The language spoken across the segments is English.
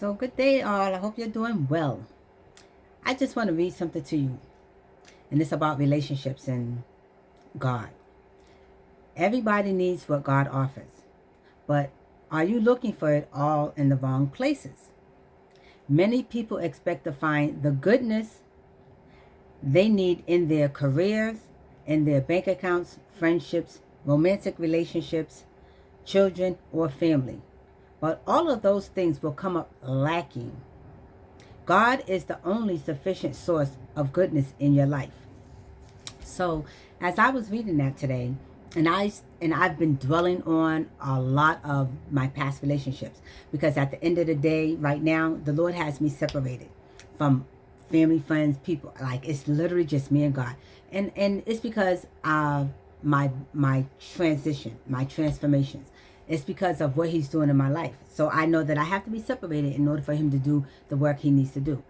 So good day all. I hope you're doing well. I just want to read something to you. And it's about relationships and God. Everybody needs what God offers. But are you looking for it all in the wrong places? Many people expect to find the goodness they need in their careers, in their bank accounts, friendships, romantic relationships, children, or family. But all of those things will come up lacking. God is the only sufficient source of goodness in your life. So, as I was reading that today, I've been dwelling on a lot of my past relationships because at the end of the day, right now, the Lord has me separated from family, friends, people. Like it's literally just me and God, and it's because of my transition, my transformations. It's because of what He's doing in my life. So I know that I have to be separated in order for Him to do the work He needs to do.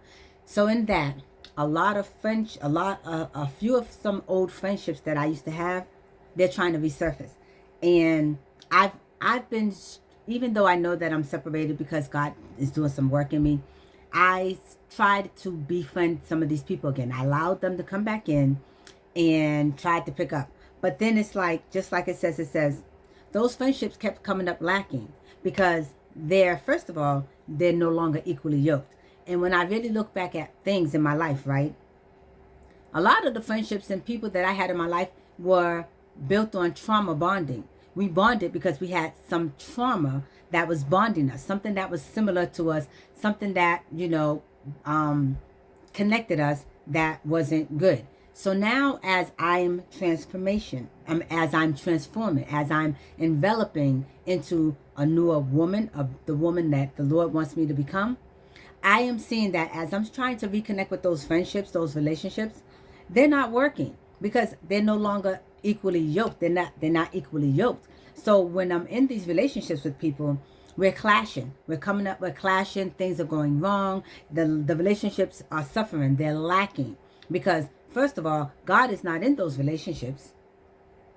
So in that, a lot of French, a few of some old friendships that I used to have, they're trying to resurface, and I've been, even though I know that I'm separated because God is doing some work in me, I tried to befriend some of these people again. I allowed them to come back in and tried to pick up, but then it's like just like it says, those friendships kept coming up lacking because they're first of all they're no longer equally yoked. And when I really look back at things in my life, right, a lot of the friendships and people that I had in my life were built on trauma bonding. We bonded because we had some trauma that was bonding us, something that was similar to us, something that, connected us that wasn't good. So now as I'm transformation, as I'm transforming, as I'm enveloping into a newer woman, of the woman that the Lord wants me to become, I am seeing that as I'm trying to reconnect with those friendships, those relationships, they're not working because they're no longer equally yoked. They're not equally yoked. So when I'm in these relationships with people, we're clashing. We're clashing, things are going wrong. The relationships are suffering. They're lacking. Because first of all, God is not in those relationships.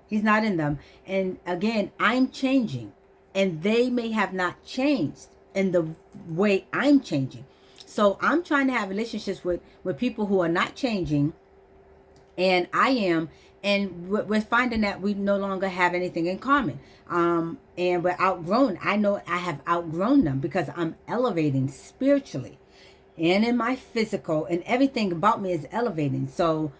He's not in them. And again, I'm changing. And they may have not changed in the way I'm changing. So I'm trying to have relationships with people who are not changing, and I am, and we're finding that we no longer have anything in common. And we're outgrown. I know I have outgrown them because I'm elevating spiritually and in my physical, and everything about me is elevating. So,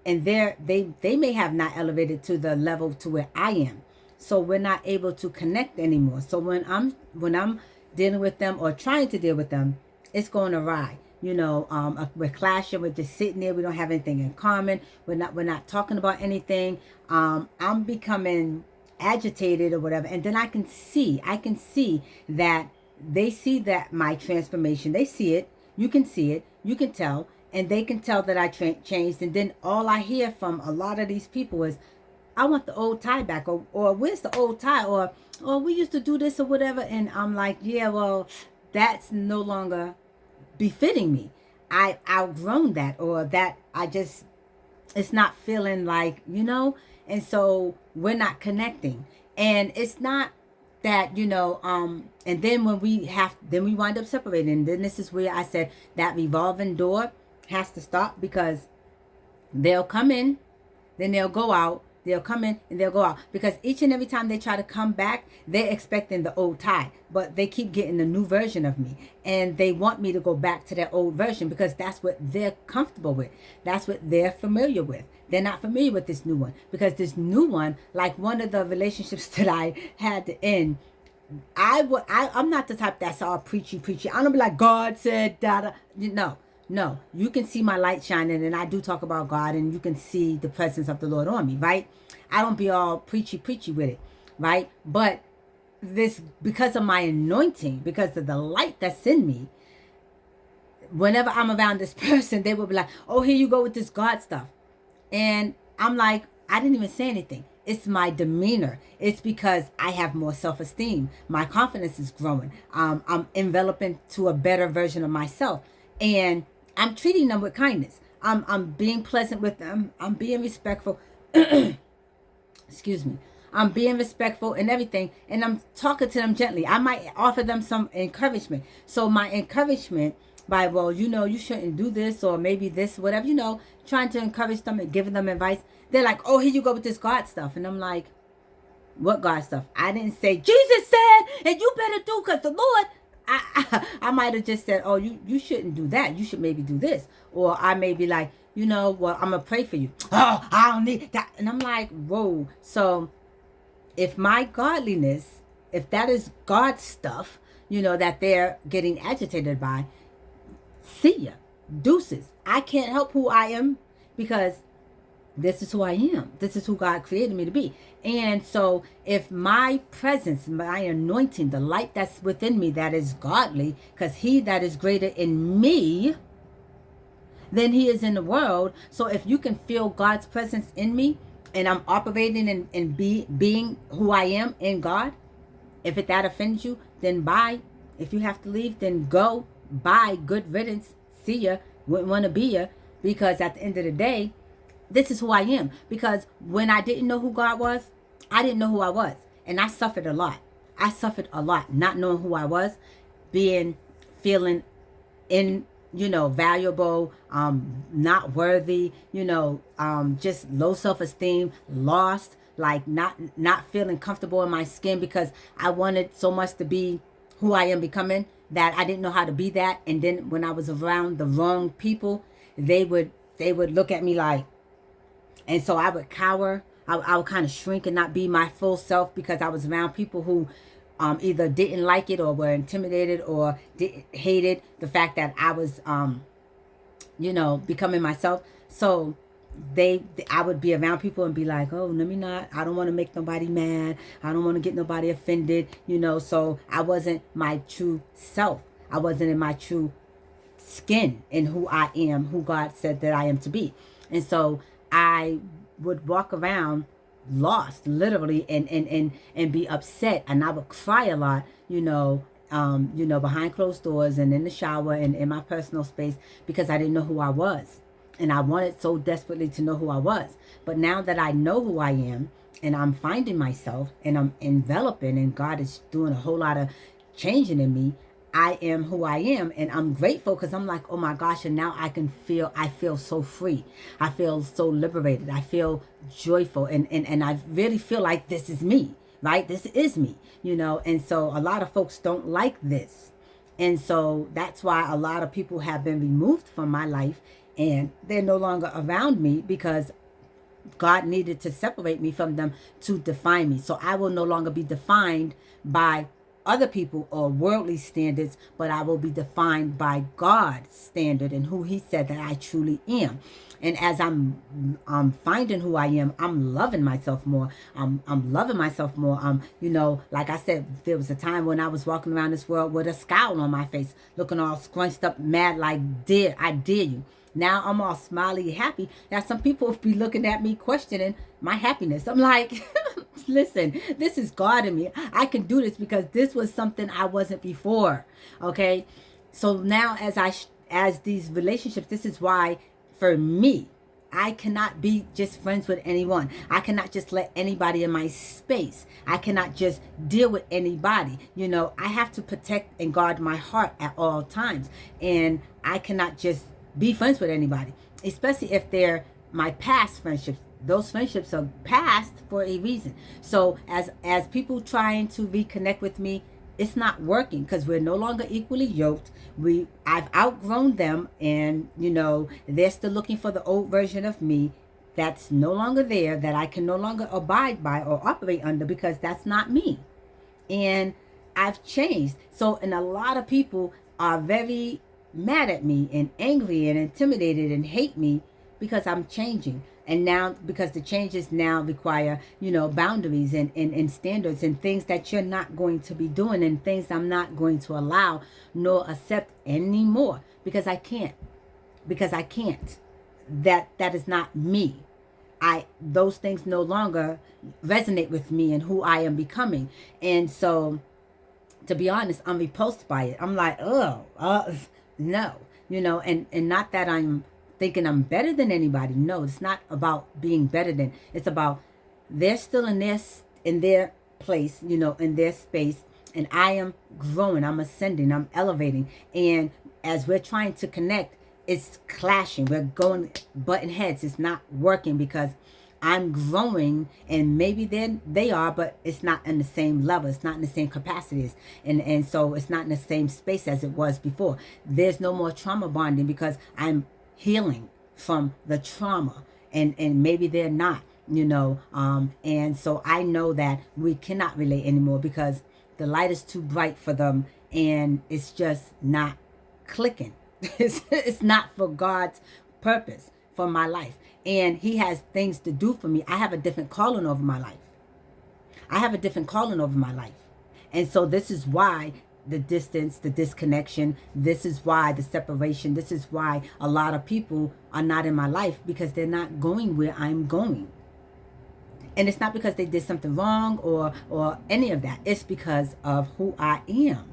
and they may have not elevated to the level to where I am. So we're not able to connect anymore. So when I'm dealing with them or trying to deal with them, it's going awry. We're clashing. We're just sitting there. We don't have anything in common. We're not talking about anything. I'm becoming agitated or whatever, and then I can see that they see that my transformation. They see it. You can see it. You can tell, and they can tell that I changed. And then all I hear from a lot of these people is, I want the old tie back, or where's the old tie, or we used to do this or whatever. And I'm like, yeah, well, that's no longer befitting me. I outgrown that, or that it's not feeling like, and so we're not connecting. And it's not that, and then then we wind up separating. And then this is where I said that revolving door has to stop, because they'll come in, then they'll go out. They'll come in and they'll go out, because each and every time they try to come back, they're expecting the old tie, but they keep getting the new version of me, and they want me to go back to that old version because that's what they're comfortable with. That's what they're familiar with. They're not familiar with this new one, because this new one, like one of the relationships that I had to end, I'm not the type that's all preachy. I don't be like, God said that. No, you can see my light shining, and I do talk about God, and you can see the presence of the Lord on me, right? I don't be all preachy with it, right? But this, because of my anointing, because of the light that's in me, whenever I'm around this person, they will be like, oh, here you go with this God stuff. And I'm like, I didn't even say anything. It's my demeanor. It's because I have more self-esteem. My confidence is growing. I'm enveloping to a better version of myself. And I'm treating them with kindness. I'm being pleasant with them. I'm being respectful. Excuse me. I'm being respectful and everything, and I'm talking to them gently. I might offer them some encouragement. So my encouragement by, well, you shouldn't do this, or maybe this, whatever, trying to encourage them and giving them advice. They're like, oh, here you go with this God stuff. And I'm like, what God stuff? I didn't say, Jesus said, and you better do, because the Lord, I might have just said, oh, you shouldn't do that. You should maybe do this. Or I may be like, well, I'm going to pray for you. Oh, I don't need that. And I'm like, whoa. So if my godliness, if that is God's stuff, that they're getting agitated by, see ya. Deuces. I can't help who I am, because this is who I am. This is who God created me to be. And so if my presence, my anointing, the light that's within me that is godly, because he that is greater in me than he is in the world. So if you can feel God's presence in me, and I'm operating and being who I am in God, if that offends you, then bye. If you have to leave, then go. Bye. Good riddance. See ya. Wouldn't want to be ya. Because at the end of the day, this is who I am. Because when I didn't know who God was, I didn't know who I was. And I suffered a lot. I suffered a lot not knowing who I was, feeling valuable, not worthy, just low self-esteem, lost, like not feeling comfortable in my skin, because I wanted so much to be who I am becoming that I didn't know how to be that. And then when I was around the wrong people, they would look at me like, and so I would cower. I would kind of shrink and not be my full self, because I was around people who either didn't like it, or were intimidated, or hated the fact that I was, becoming myself. So I would be around people and be like, oh, I don't want to make nobody mad. I don't want to get nobody offended, so I wasn't my true self. I wasn't in my true skin in who I am, who God said that I am to be. And so I would walk around lost, literally, and be upset, and I would cry a lot, behind closed doors and in the shower and in my personal space, because I didn't know who I was. And I wanted so desperately to know who I was. But now that I know who I am, and I'm finding myself, and I'm enveloping, and God is doing a whole lot of changing in me, I am who I am. And I'm grateful, because I'm like, oh my gosh, and now I feel so free. I feel so liberated. I feel joyful. And I really feel like this is me, right? This is me, and so a lot of folks don't like this. And so that's why a lot of people have been removed from my life, and they're no longer around me, because God needed to separate me from them to define me. So I will no longer be defined by other people or worldly standards, but I will be defined by God's standard and who he said that I truly am. And as I'm finding who I am, I'm loving myself more. I'm loving myself more. Like I said, there was a time when I was walking around this world with a scowl on my face, looking all scrunched up, mad, like, I dare you. Now I'm all smiley, happy. Now some people be looking at me, questioning my happiness. I'm like, listen, this is God in me. I can do this because this was something I wasn't before. Okay, so now as these relationships, this is why for me, I cannot be just friends with anyone. I cannot just let anybody in my space. I cannot just deal with anybody. I have to protect and guard my heart at all times, and I cannot just be friends with anybody, especially if they're my past friendships. Those friendships are past for a reason. So as people trying to reconnect with me, it's not working, because we're no longer equally yoked. I've outgrown them, and they're still looking for the old version of me that's no longer there, that I can no longer abide by or operate under, because that's not me. And I've changed. So, and a lot of people are very mad at me and angry and intimidated and hate me because I'm changing. And now, because the changes now require, boundaries and standards and things that you're not going to be doing, and things I'm not going to allow nor accept anymore, because I can't. That is not me. Those things no longer resonate with me and who I am becoming. And so, to be honest, I'm repulsed by it. I'm like, no, and not that I'm thinking I'm better than anybody. No, it's not about being better than. It's about they're still in in their place, in their space, and I am growing, I'm ascending, I'm elevating. And as we're trying to connect, it's clashing. We're going button heads. It's not working because I'm growing, and maybe then they are, but it's not in the same level. It's not in the same capacities, and so it's not in the same space as it was before. There's no more trauma bonding because I'm healing from the trauma, and maybe they're not, and so I know that we cannot relate anymore because the light is too bright for them, and it's just not clicking. It's not for God's purpose for my life. And he has things to do for me. I have a different calling over my life. I have a different calling over my life. And so this is why the distance, the disconnection, this is why the separation, this is why a lot of people are not in my life, because they're not going where I'm going. And it's not because they did something wrong or any of that. It's because of who I am.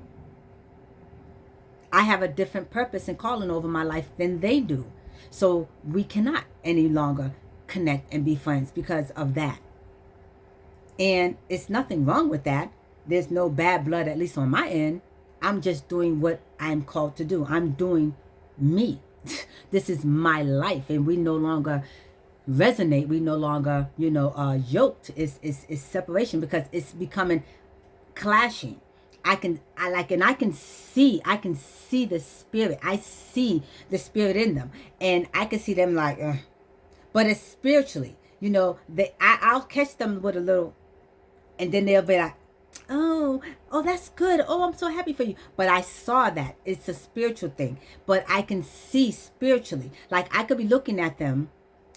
I have a different purpose and calling over my life than they do. So we cannot any longer connect and be friends because of that. And it's nothing wrong with that. There's no bad blood, at least on my end. I'm just doing what I'm called to do. I'm doing me. This is my life, and we no longer resonate. We no longer, yoked. It's separation because it's becoming clashing. I can see the spirit. I see the spirit in them, and I can see them like, but it's spiritually, I'll catch them with a little, and then they'll be like, oh, that's good. Oh, I'm so happy for you. But I saw that it's a spiritual thing, but I can see spiritually. Like I could be looking at them,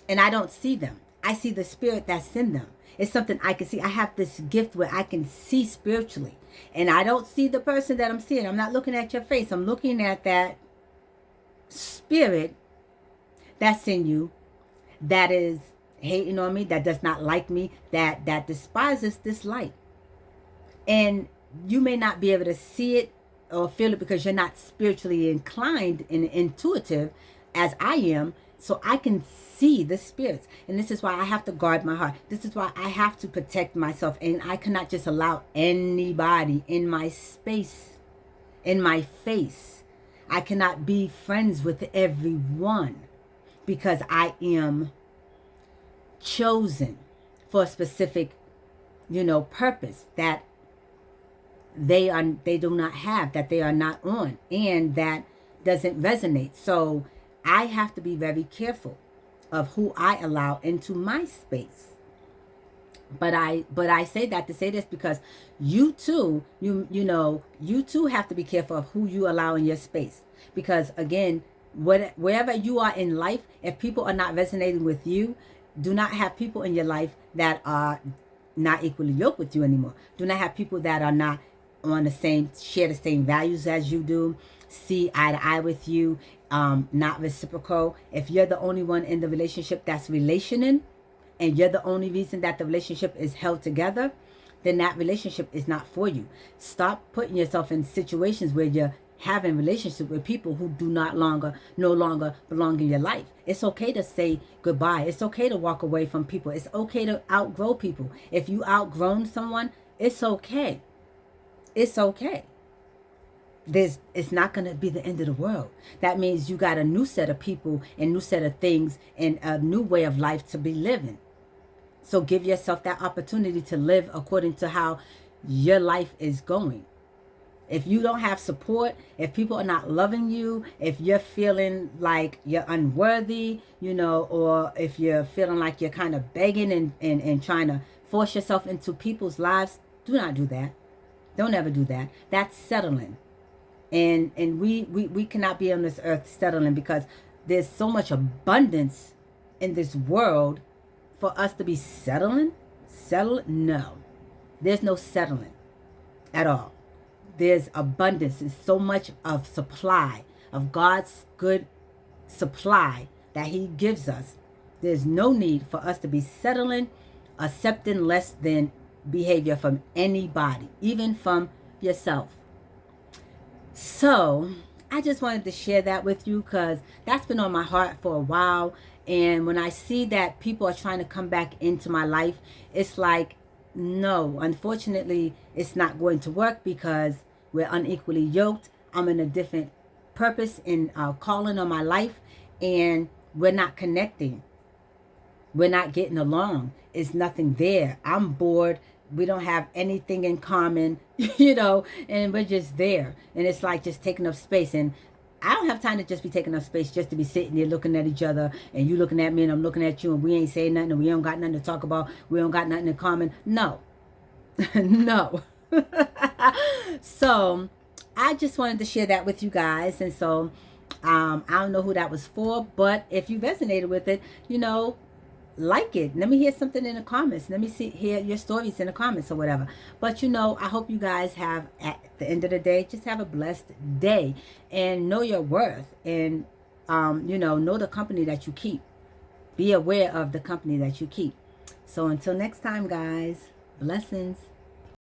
and I don't see them. I see the spirit that's in them. It's something I can see. I have this gift where I can see spiritually. And I don't see the person that I'm seeing. I'm not looking at your face. I'm looking at that spirit that's in you, that is hating on me, that does not like me, that despises this light. And you may not be able to see it or feel it because you're not spiritually inclined and intuitive as I am. So I can see the spirits. And this is why I have to guard my heart. This is why I have to protect myself. And I cannot just allow anybody in my space, in my face. I cannot be friends with everyone because I am chosen for a specific, purpose that they do not have, that they are not on, and that doesn't resonate. So I have to be very careful of who I allow into my space. But I say that to say this because you too, you too have to be careful of who you allow in your space. Because again, wherever you are in life, if people are not resonating with you, do not have people in your life that are not equally yoked with you anymore. Do not have people that are not on share the same values as you do, see eye to eye with you, not reciprocal. If you're the only one in the relationship that's relationing, and you're the only reason that the relationship is held together, then that relationship is not for you. Stop putting yourself in situations where you're having relationships with people who no longer belong in your life. It's okay to say goodbye. It's okay to walk away from people. It's okay to outgrow people. If you outgrown someone, it's okay. It's okay. It's not going to be the end of the world. That means you got a new set of people and new set of things and a new way of life to be living. So give yourself that opportunity to live according to how your life is going. If you don't have support, if people are not loving you, if you're feeling like you're unworthy, or if you're feeling like you're kind of begging and trying to force yourself into people's lives, do not do that. Don't ever do that. That's settling. And we cannot be on this earth settling because there's so much abundance in this world for us to be settling. No. There's no settling at all. There's abundance. There's so much of supply, of God's good supply that he gives us. There's no need for us to be settling, accepting less than behavior from anybody, even from yourself. So I just wanted to share that with you because that's been on my heart for a while. And when I see that people are trying to come back into my life, it's like No, unfortunately, it's not going to work because we're unequally yoked. I'm in a different purpose and calling on my life, and we're not connecting. We're not getting along. It's nothing there. I'm bored. We don't have anything in common, and we're just there. And it's like just taking up space. And I don't have time to just be taking up space just to be sitting there looking at each other and you looking at me and I'm looking at you and we ain't saying nothing and we don't got nothing to talk about. We don't got nothing in common. No. No. So I just wanted to share that with you guys. And so I don't know who that was for, but if you resonated with it, like it. Let me hear something in the comments. Let me hear your stories in the comments or whatever. But I hope you guys have, at the end of the day, just have a blessed day and know your worth and know the company that you keep. Be aware of the company that you keep. So until next time, guys, blessings.